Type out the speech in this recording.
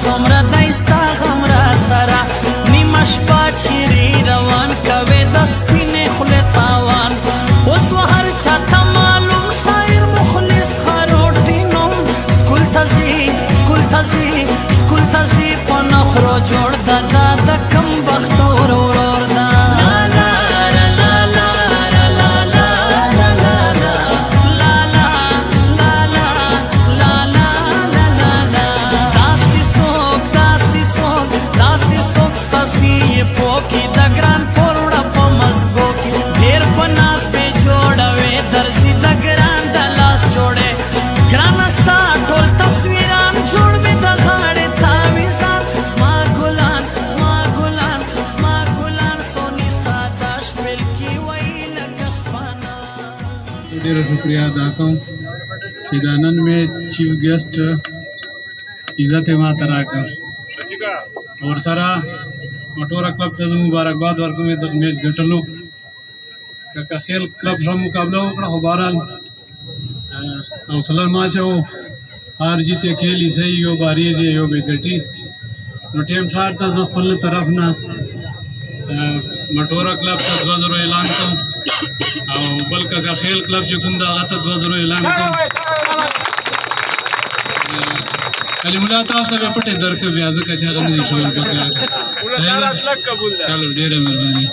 څومره دی ستا غم را سره نیمه شپه چیرې روان کوې د سپینې خولې تاوان اوس و هر چاته معلوم شاعر مخلص خروټي نوم سکول ته ځي په نخرو جوړ ده دا د کم بختو ورور ده ډېره شکریہ ادا کوم چې دا نن مې چیف ګیسټ عزت یې ماته راکړ او ورسره مټوره کلب ته زه مبارکباد ورکوم د میچ ګټلو که خیل کلب سره مقابله وکړه خو بهرحال حوصله ماچه و هار جیت کھیل یې صحیح یو باري دی یو بې ګټي نو ټیم شار ته زه خپل طرف نه مټوره کلب ته 2-0 اعلان کوم او بل کا خیل کلب چې کوم دا هغه ته 2-0 اعلان کوم کلیم الله تاسو به پټه درک بیا ځکه چې هغه نه شو وکړ چلو ډیره مهرباني